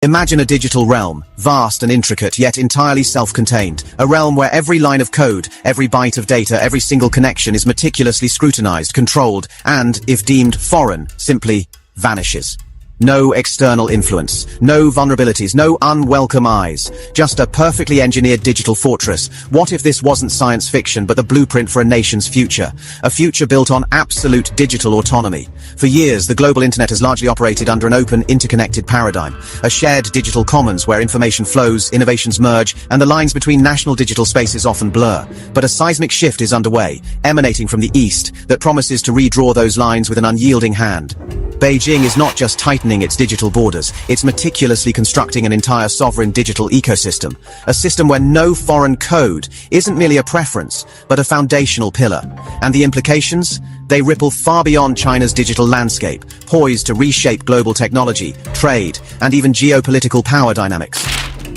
Imagine a digital realm, vast and intricate yet entirely self-contained, a realm where every line of code, every byte of data, every single connection is meticulously scrutinized, controlled, and, if deemed foreign, simply vanishes. No external influence, no vulnerabilities, no unwelcome eyes, just a perfectly engineered digital fortress. What if this wasn't science fiction but the blueprint for a nation's future? A future built on absolute digital autonomy. For years, the global internet has largely operated under an open, interconnected paradigm, a shared digital commons where information flows, innovations merge, and the lines between national digital spaces often blur. But a seismic shift is underway, emanating from the east, that promises to redraw those lines with an unyielding hand. Beijing is not just tightening its digital borders, it's meticulously constructing an entire sovereign digital ecosystem, a system where no foreign code isn't merely a preference, but a foundational pillar. And the implications? They ripple far beyond China's digital landscape, poised to reshape global technology, trade, and even geopolitical power dynamics.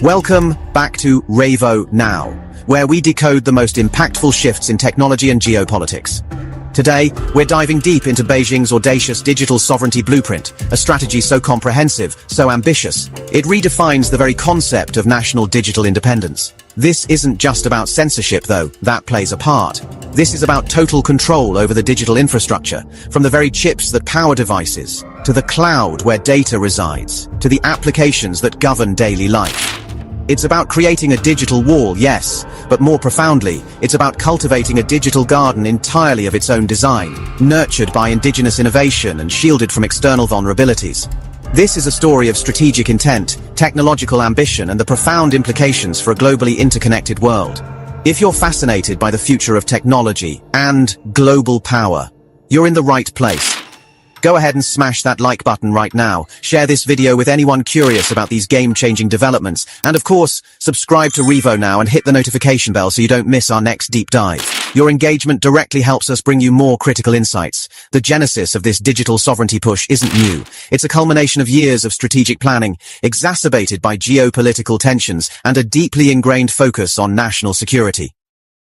Welcome back to Revo Now, where we decode the most impactful shifts in technology and geopolitics. Today, we're diving deep into Beijing's audacious digital sovereignty blueprint, a strategy so comprehensive, so ambitious. It redefines the very concept of national digital independence. This isn't just about censorship, though, that plays a part. This is about total control over the digital infrastructure, from the very chips that power devices, to the cloud where data resides, to the applications that govern daily life. It's about creating a digital wall, yes, but more profoundly, it's about cultivating a digital garden entirely of its own design, nurtured by indigenous innovation and shielded from external vulnerabilities. This is a story of strategic intent, technological ambition, and the profound implications for a globally interconnected world. If you're fascinated by the future of technology and global power, you're in the right place. Go ahead and smash that like button right now, share this video with anyone curious about these game-changing developments, and of course, subscribe to Revo Now and hit the notification bell so you don't miss our next deep dive. Your engagement directly helps us bring you more critical insights. The genesis of this digital sovereignty push isn't new. It's a culmination of years of strategic planning, exacerbated by geopolitical tensions and a deeply ingrained focus on national security.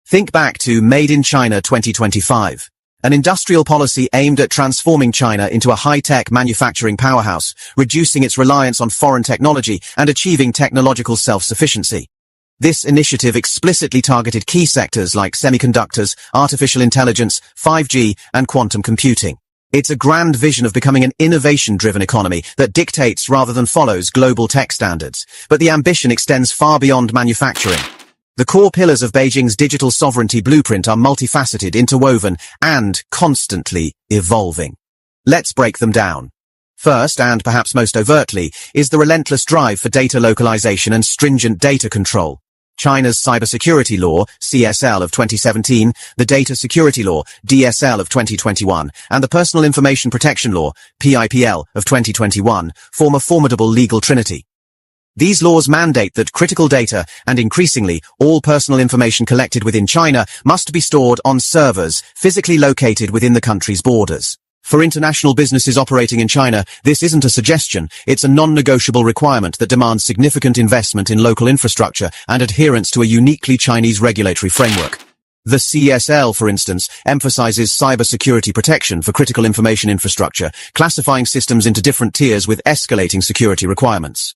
Think back to Made in China 2025. An industrial policy aimed at transforming China into a high-tech manufacturing powerhouse, reducing its reliance on foreign technology and achieving technological self-sufficiency. This initiative explicitly targeted key sectors like semiconductors, artificial intelligence, 5G, and quantum computing. It's a grand vision of becoming an innovation-driven economy that dictates rather than follows global tech standards. But the ambition extends far beyond manufacturing. The core pillars of Beijing's digital sovereignty blueprint are multifaceted, interwoven, and constantly evolving. Let's break them down. First, and perhaps most overtly, is the relentless drive for data localization and stringent data control. China's Cybersecurity Law, CSL of 2017, the Data Security Law, DSL of 2021, and the Personal Information Protection Law, PIPL of 2021, form a formidable legal trinity. These laws mandate that critical data, and increasingly, all personal information collected within China, must be stored on servers physically located within the country's borders. For international businesses operating in China, this isn't a suggestion, it's a non-negotiable requirement that demands significant investment in local infrastructure and adherence to a uniquely Chinese regulatory framework. The CSL, for instance, emphasizes cybersecurity protection for critical information infrastructure, classifying systems into different tiers with escalating security requirements.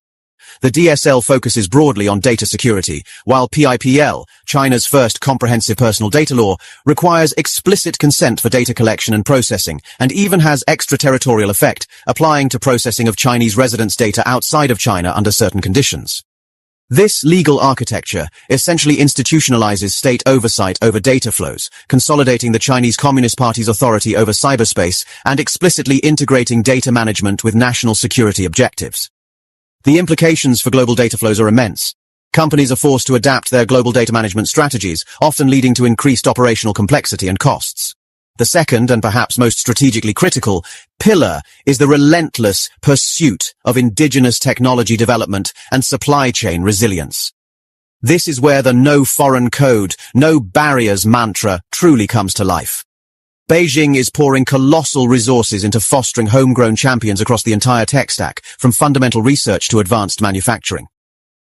The DSL focuses broadly on data security, while PIPL, China's first comprehensive personal data law, requires explicit consent for data collection and processing, and even has extraterritorial effect, applying to processing of Chinese residents' data outside of China under certain conditions. This legal architecture essentially institutionalizes state oversight over data flows, consolidating the Chinese Communist Party's authority over cyberspace and explicitly integrating data management with national security objectives. The implications for global data flows are immense. Companies are forced to adapt their global data management strategies, often leading to increased operational complexity and costs. The second, and perhaps most strategically critical, pillar is the relentless pursuit of indigenous technology development and supply chain resilience. This is where the no foreign code, no barriers mantra truly comes to life. Beijing is pouring colossal resources into fostering homegrown champions across the entire tech stack, from fundamental research to advanced manufacturing.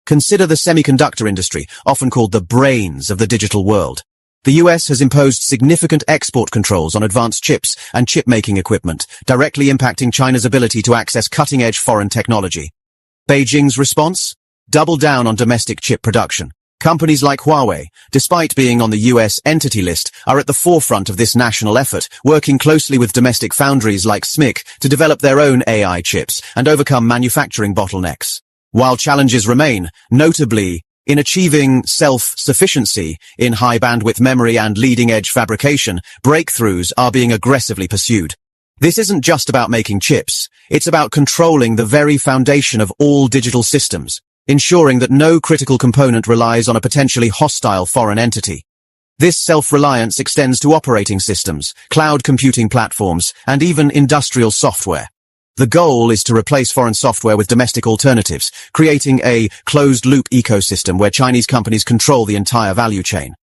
Consider the semiconductor industry, often called the brains of the digital world. The US has imposed significant export controls on advanced chips and chip-making equipment, directly impacting China's ability to access cutting-edge foreign technology. Beijing's response? Double down on domestic chip production. Companies like Huawei, despite being on the US entity list, are at the forefront of this national effort, working closely with domestic foundries like SMIC to develop their own AI chips and overcome manufacturing bottlenecks. While challenges remain, notably in achieving self-sufficiency in high-bandwidth memory and leading-edge fabrication, breakthroughs are being aggressively pursued. This isn't just about making chips, it's about controlling the very foundation of all digital systems, ensuring that no critical component relies on a potentially hostile foreign entity. This self-reliance extends to operating systems, cloud computing platforms, and even industrial software. The goal is to replace foreign software with domestic alternatives, creating a closed-loop ecosystem where Chinese companies control the entire value chain.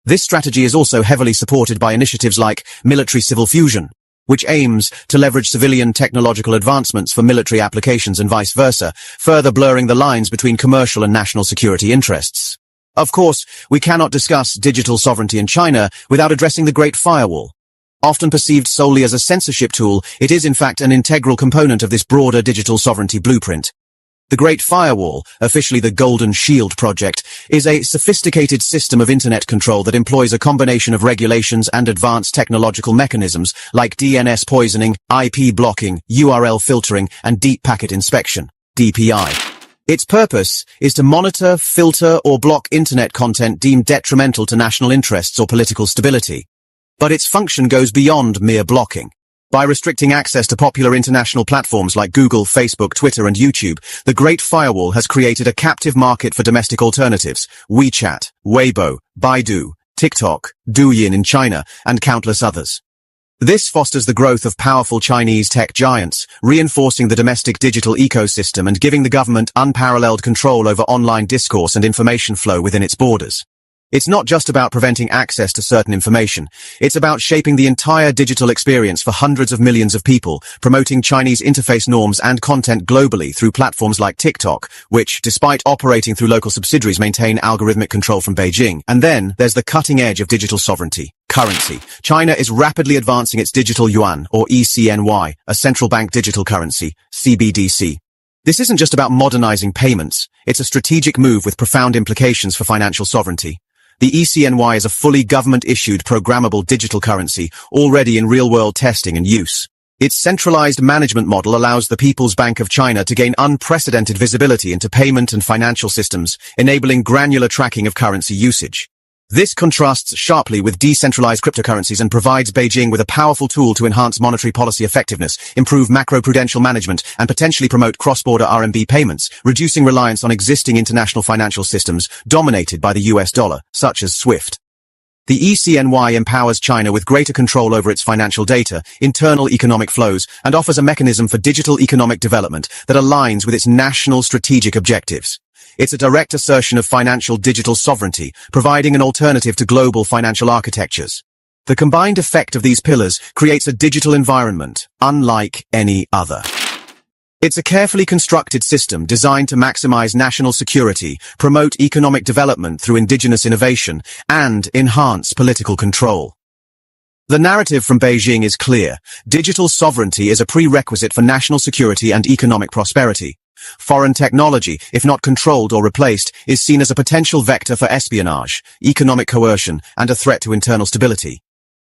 This strategy is also heavily supported by initiatives like military-civil fusion, which aims to leverage civilian technological advancements for military applications and vice versa, further blurring the lines between commercial and national security interests. Of course, we cannot discuss digital sovereignty in China without addressing the Great Firewall. Often perceived solely as a censorship tool, it is in fact an integral component of this broader digital sovereignty blueprint. The Great Firewall, officially the Golden Shield Project, is a sophisticated system of internet control that employs a combination of regulations and advanced technological mechanisms like DNS poisoning, IP blocking, URL filtering, and deep packet inspection, DPI. Its purpose is to monitor, filter, or block internet content deemed detrimental to national interests or political stability. But its function goes beyond mere blocking. By restricting access to popular international platforms like Google, Facebook, Twitter, and YouTube, the Great Firewall has created a captive market for domestic alternatives: WeChat, Weibo, Baidu, TikTok, Douyin in China, and countless others. This fosters the growth of powerful Chinese tech giants, reinforcing the domestic digital ecosystem and giving the government unparalleled control over online discourse and information flow within its borders. It's not just about preventing access to certain information. It's about shaping the entire digital experience for hundreds of millions of people, promoting Chinese interface norms and content globally through platforms like TikTok, which, despite operating through local subsidiaries, maintain algorithmic control from Beijing. And then there's the cutting edge of digital sovereignty, currency. China is rapidly advancing its digital yuan, or ECNY, a central bank digital currency, CBDC. This isn't just about modernizing payments. It's a strategic move with profound implications for financial sovereignty. The ECNY is a fully government-issued programmable digital currency, already in real-world testing and use. Its centralized management model allows the People's Bank of China to gain unprecedented visibility into payment and financial systems, enabling granular tracking of currency usage. This contrasts sharply with decentralized cryptocurrencies and provides Beijing with a powerful tool to enhance monetary policy effectiveness, improve macroprudential management, and potentially promote cross-border RMB payments, reducing reliance on existing international financial systems dominated by the US dollar, such as SWIFT. The ECNY empowers China with greater control over its financial data, internal economic flows, and offers a mechanism for digital economic development that aligns with its national strategic objectives. It's a direct assertion of financial digital sovereignty, providing an alternative to global financial architectures. The combined effect of these pillars creates a digital environment unlike any other. It's a carefully constructed system designed to maximize national security, promote economic development through indigenous innovation, and enhance political control. The narrative from Beijing is clear. Digital sovereignty is a prerequisite for national security and economic prosperity. Foreign technology, if not controlled or replaced, is seen as a potential vector for espionage, economic coercion, and a threat to internal stability.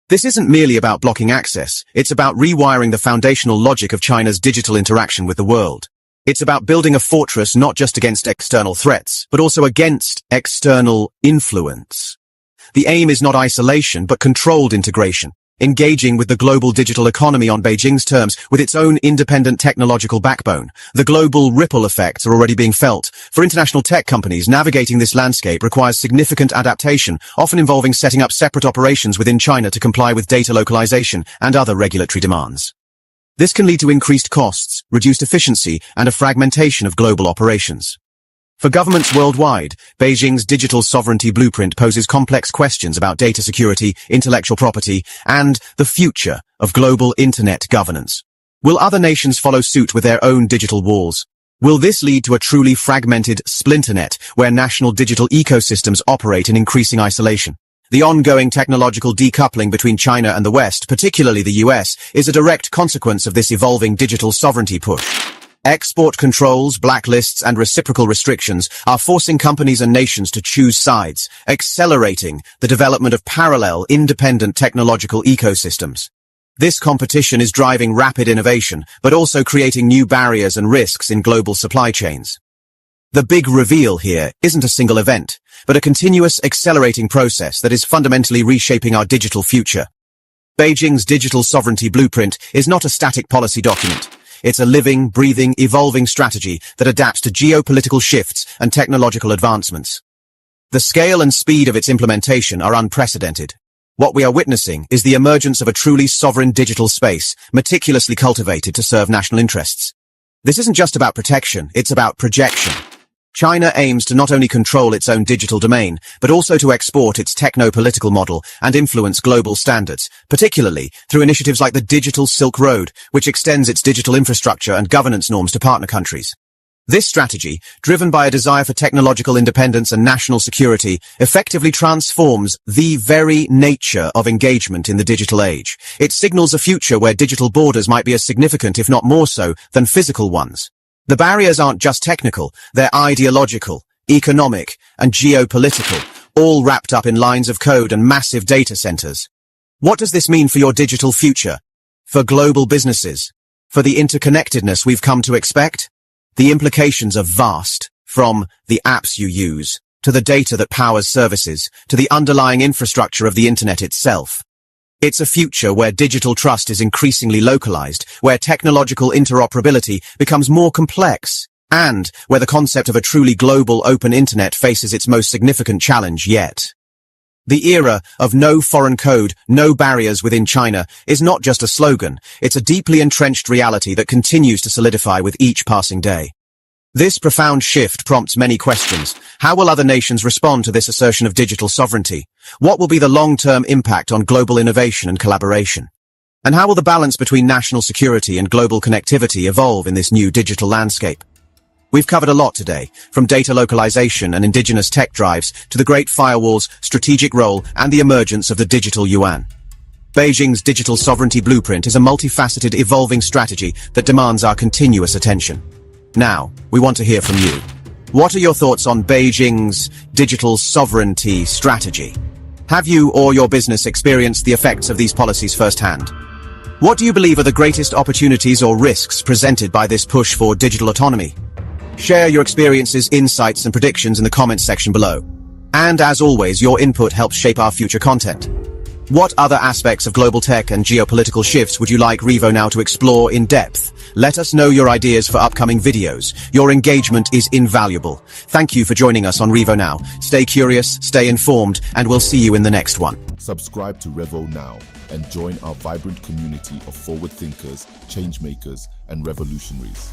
This isn't merely about blocking access, it's about rewiring the foundational logic of China's digital interaction with the world. It's about building a fortress not just against external threats, but also against external influence. The aim is not isolation, but controlled integration, engaging with the global digital economy on Beijing's terms with its own independent technological backbone. The global ripple effects are already being felt. For international tech companies, navigating this landscape requires significant adaptation, often involving setting up separate operations within China to comply with data localization and other regulatory demands. This can lead to increased costs, reduced efficiency, and a fragmentation of global operations. For governments worldwide, Beijing's digital sovereignty blueprint poses complex questions about data security, intellectual property, and the future of global internet governance. Will other nations follow suit with their own digital walls? Will this lead to a truly fragmented splinternet where national digital ecosystems operate in increasing isolation? The ongoing technological decoupling between China and the West, particularly the US, is a direct consequence of this evolving digital sovereignty push. Export controls, blacklists, and reciprocal restrictions are forcing companies and nations to choose sides, accelerating the development of parallel, independent technological ecosystems. This competition is driving rapid innovation, but also creating new barriers and risks in global supply chains. The big reveal here isn't a single event, but a continuous, accelerating process that is fundamentally reshaping our digital future. Beijing's digital sovereignty blueprint is not a static policy document. It's a living, breathing, evolving strategy that adapts to geopolitical shifts and technological advancements. The scale and speed of its implementation are unprecedented. What we are witnessing is the emergence of a truly sovereign digital space, meticulously cultivated to serve national interests. This isn't just about protection, it's about projection. China aims to not only control its own digital domain, but also to export its techno-political model and influence global standards, particularly through initiatives like the Digital Silk Road, which extends its digital infrastructure and governance norms to partner countries. This strategy, driven by a desire for technological independence and national security, effectively transforms the very nature of engagement in the digital age. It signals a future where digital borders might be as significant, if not more so, than physical ones. The barriers aren't just technical, they're ideological, economic, and geopolitical, all wrapped up in lines of code and massive data centers. What does this mean for your digital future? For global businesses? For the interconnectedness we've come to expect? The implications are vast, from the apps you use, to the data that powers services, to the underlying infrastructure of the internet itself. It's a future where digital trust is increasingly localized, where technological interoperability becomes more complex, and where the concept of a truly global open internet faces its most significant challenge yet. The era of no foreign code, no barriers within China is not just a slogan, it's a deeply entrenched reality that continues to solidify with each passing day. This profound shift prompts many questions. How will other nations respond to this assertion of digital sovereignty? What will be the long-term impact on global innovation and collaboration? And how will the balance between national security and global connectivity evolve in this new digital landscape? We've covered a lot today, from data localization and indigenous tech drives to the Great Firewall's strategic role and the emergence of the digital yuan. Beijing's digital sovereignty blueprint is a multifaceted, evolving strategy that demands our continuous attention. Now, we want to hear from you. What are your thoughts on Beijing's digital sovereignty strategy? Have you or your business experienced the effects of these policies firsthand? What do you believe are the greatest opportunities or risks presented by this push for digital autonomy? Share your experiences, insights, and predictions in the comments section below. And as always, your input helps shape our future content. What other aspects of global tech and geopolitical shifts would you like Revo Now to explore in depth? Let us know your ideas for upcoming videos. Your engagement is invaluable. Thank you for joining us on Revo Now. Stay curious, stay informed, and we'll see you in the next one. Subscribe to Revo Now and join our vibrant community of forward thinkers, change makers, and revolutionaries.